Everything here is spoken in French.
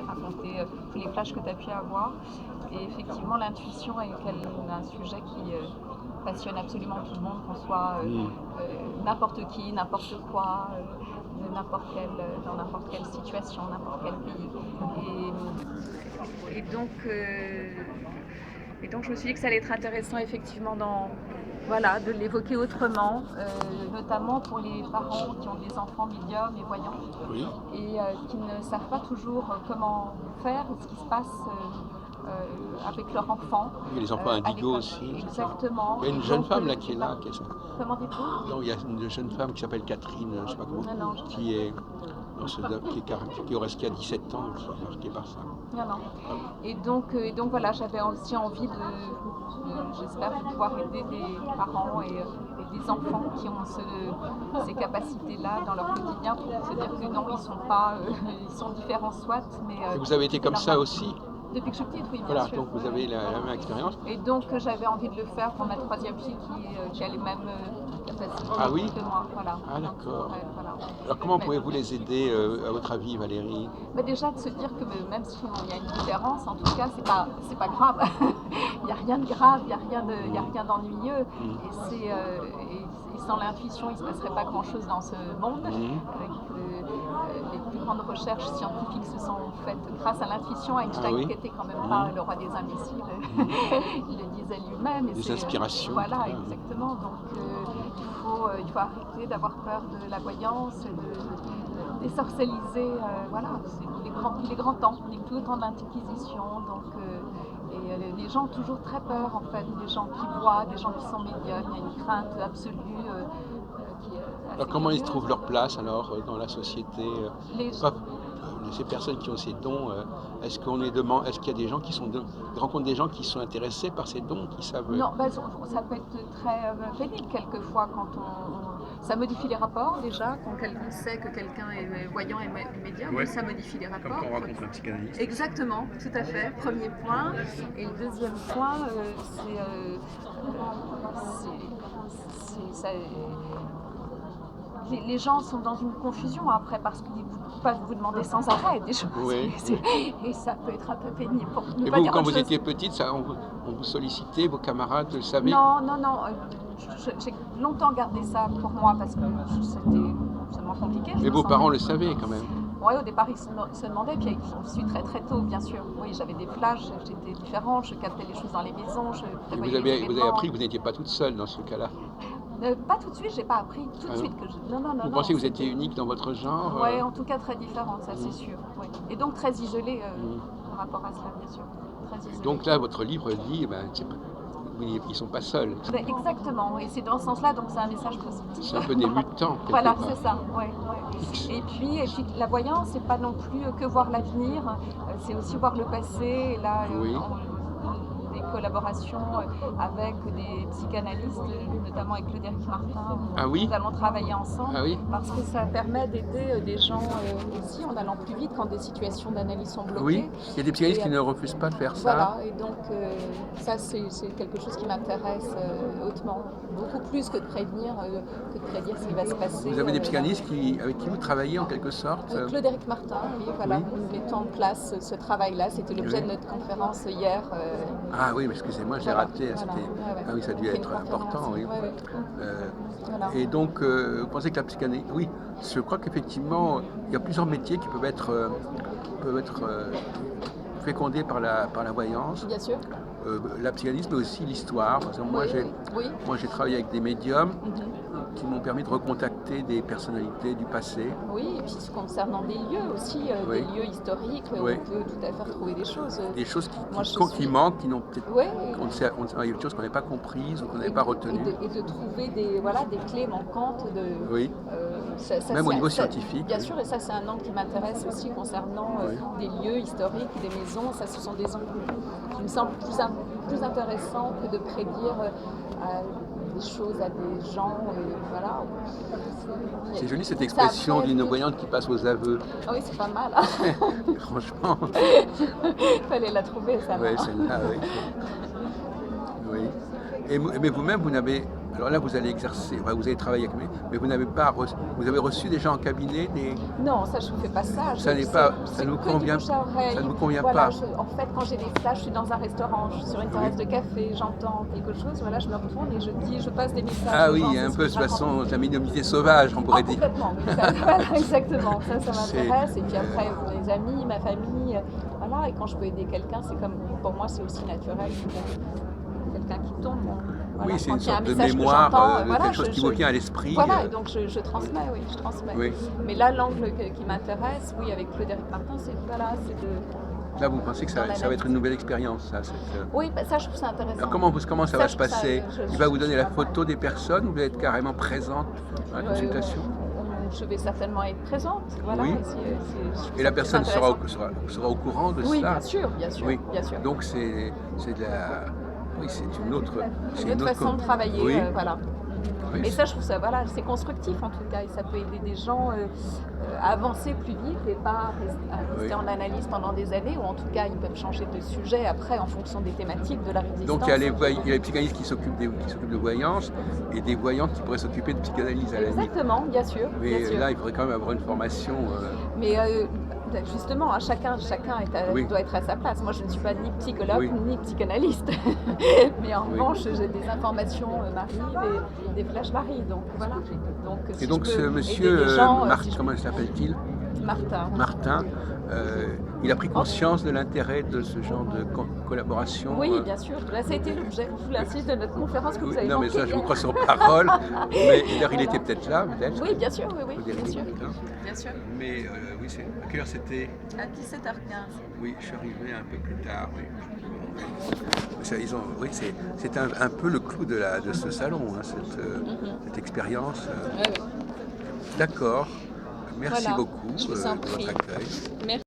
raconté tous les flashs que tu as pu avoir. Et effectivement, l'intuition est un sujet qui passionne absolument tout le monde, qu'on soit n'importe qui, n'importe quoi, dans n'importe quelle situation, n'importe quel pays. Et donc je me suis dit que ça allait être intéressant effectivement de l'évoquer autrement, notamment pour les parents qui ont des enfants médiums et voyants, et qui ne savent pas toujours comment faire, ce qui se passe avec leur enfant. Il y a les enfants indigos aussi. Exactement. Il y a une jeune femme là qui est là. Comment dites-vous? Non, il y a une jeune femme qui s'appelle Catherine, je ne sais pas comment, qui a 17 ans, qui est marquée par ça. Non. Et donc voilà, j'avais aussi envie j'espère pouvoir aider des parents et des enfants qui ont ces capacités-là dans leur quotidien pour se dire que non, ils sont pas, ils sont différents soit, mais... Et vous avez été comme ça aussi? Depuis que je suis petite, oui, bien voilà, sûr. Donc vous avez la même expérience. Et donc j'avais envie de le faire pour ma troisième fille qui a les mêmes capacités que moi. Voilà. Ah d'accord. Voilà. Alors comment pouvez-vous les aider à votre avis, Valérie? Déjà de se dire que même s'il y a une différence, en tout cas c'est pas grave. Il n'y a rien de grave, il n'y a rien d'ennuyeux. Et sans l'intuition, il ne se passerait pas grand-chose dans ce monde. Les plus grandes recherches scientifiques se sont faites grâce à l'intuition. Einstein, qui était quand même pas le roi des imbéciles, il le disait lui-même. Des inspirations. Voilà, exactement. Donc il faut arrêter d'avoir peur de la voyance, de désorcelliser. Voilà, c'est les grands temps, tout le temps d'inquisition. Et les gens ont toujours très peur, en fait, des gens qui voient, des gens qui sont médiums. Il y a une crainte absolue. Alors comment ils trouvent leur place alors dans la société? Ces personnes qui ont ces dons, est-ce qu'il y a des gens qui rencontrent des gens qui sont intéressés par ces dons, qui savent? Non, ça peut être très pénible quelquefois quand ça modifie les rapports déjà, quand on sait que quelqu'un est voyant et médium, ça modifie les rapports. Comme quand on rencontre un psychanalyste. Exactement, tout à fait. Premier point. Et le deuxième point, les gens sont dans une confusion après parce qu'ils peuvent vous demander sans arrêt des choses. Et ça peut être un peu pénible. Et vous, quand vous étiez petite, on vous sollicitait, vos camarades le savaient? Non. J'ai longtemps gardé ça pour moi parce que c'était absolument compliqué. Mais vos parents le savaient quand même? Oui, au départ, ils se demandaient, puis je suis très très tôt, bien sûr. Oui, j'avais des flashs, j'étais différente, je captais les choses dans les maisons. Vous avez appris que vous n'étiez pas toute seule dans ce cas-là? Pas tout de suite, j'ai pas appris tout de suite que Non. Vous pensez que vous étiez unique dans votre genre? Oui, en tout cas très différente, ça c'est sûr. Ouais. Et donc très isolée par rapport à cela, bien sûr. Très isolée. Donc là, votre livre dit, ils ne sont pas seuls. Exactement, et c'est dans ce sens-là, donc c'est un message positif. C'est un peu des mutants. Voilà, c'est ça. Et puis la voyance, c'est pas non plus que voir l'avenir, c'est aussi voir le passé. Et là, des collaborations avec des psychanalystes, notamment avec Claude-Éric Martin, où nous allons travailler ensemble, parce que ça permet d'aider des gens aussi en allant plus vite quand des situations d'analyse sont bloquées. Oui, il y a des psychanalystes qui ne refusent pas de faire ça. Voilà, et donc ça c'est quelque chose qui m'intéresse hautement, beaucoup plus que de prévenir ce qui va se passer. Vous avez des psychanalystes avec qui vous travaillez en quelque sorte? Claude-Éric Martin, oui, voilà, nous mettons en place ce travail-là, c'était l'objet de notre conférence hier. Ah oui, excusez-moi, j'ai raté. Ah oui, ça a dû être important, oui. Et donc, vous pensez que la psychanalyse... Oui, je crois qu'effectivement, il y a plusieurs métiers qui peuvent être fécondés par la voyance. Bien sûr. La psychanalyse, mais aussi l'histoire. Par exemple, moi, j'ai travaillé avec des médiums qui m'ont permis de recontacter des personnalités du passé. Oui, et puis concernant des lieux aussi, des lieux historiques, on peut tout à fait retrouver des choses. Des choses qui manquent, qui n'ont peut-être... il y a des choses qu'on n'avait pas comprises ou qu'on n'avait pas retenues. Et de trouver des clés manquantes. Même au niveau scientifique. Bien sûr, et ça c'est un angle qui m'intéresse aussi concernant des lieux historiques, des maisons. Ça, ce sont des angles qui me semblent plus intéressants que de prédire des choses à des gens. Voilà. C'est joli cette expression d'une voyante qui passe aux aveux. Ah oui, c'est pas mal. Franchement. Il fallait la trouver, ça. Oui, celle-là, oui. Mais vous-même, vous n'avez Alors là, vous allez exercer, enfin, vous allez travailler avec lui, mais vous n'avez pas reçu, vous avez reçu déjà en cabinet des... Non, ça je ne fais pas ça. Ça n'est pas, ça ne vous convient, ça ne vous convient voilà, pas. En fait, quand j'ai des flashs, je suis dans un restaurant, je suis sur une terrasse de café, j'entends quelque chose, voilà, je me retourne et je passe des messages. Ah oui, gens, un peu de toute façon, la minorité sauvage, on pourrait dire. Complètement, oui, voilà, exactement, ça m'intéresse. Et puis après, mes amis, ma famille, voilà, et quand je peux aider quelqu'un, c'est comme, pour moi, c'est aussi naturel. Quelqu'un qui tombe. Voilà. Oui, c'est une sorte de mémoire, voilà, quelque chose qui vous vient à l'esprit. Voilà, et donc je transmets, oui, je transmets. Oui. Mais là, l'angle qui m'intéresse, oui, avec Frédéric Martin, c'est de... Là, vous pensez que ça va être une nouvelle expérience, ça Oui, bah, ça, je trouve ça intéressant. Alors, comment ça va se passer? Il va vous donner la photo des personnes, ou vous allez être carrément présente à la consultation? Je vais certainement être présente, voilà. Oui. Et la personne sera au courant de oui, ça? Bien sûr, oui. bien sûr. Donc c'est de la... Oui, c'est une autre façon de travailler, oui. Voilà. Oui, et ça, je trouve ça, voilà, c'est constructif en tout cas, et ça peut aider des gens à avancer plus vite et pas rester en analyse pendant des années, ou en tout cas, ils peuvent changer de sujet après en fonction des thématiques de la résistance. Donc il y a les psychanalystes qui s'occupent de voyance, et des voyantes qui pourraient s'occuper de psychanalyse à la limite. Exactement, bien sûr. Mais bien sûr. là, il faudrait quand même avoir une formation... Mais justement, hein, chacun doit être à sa place. Moi, je ne suis pas ni psychologue ni psychanalyste. Mais en revanche, j'ai des informations m'arrivent et des flashs m'arrivent. Donc voilà. Donc, si et donc ce monsieur, comment s'appelle-t-il? Martin, il a pris conscience de l'intérêt de ce genre de collaboration. Oui, bien sûr. Là, ça a été l'objet, je vous l'insiste, de notre conférence que vous avez Non, mais manqué. ça, je vous crois sur parole. Mais d'ailleurs, il était peut-être là, peut-être. Oui, bien sûr, oui, bien sûr. Bien sûr. Mais oui, à quelle heure c'était? À 17h15. Oui, je suis arrivé un peu plus tard, oui. Oui, c'est un peu le clou de ce salon, hein, cette expérience. Oui. D'accord. Merci beaucoup je vous en de prie. votre accueil. Merci.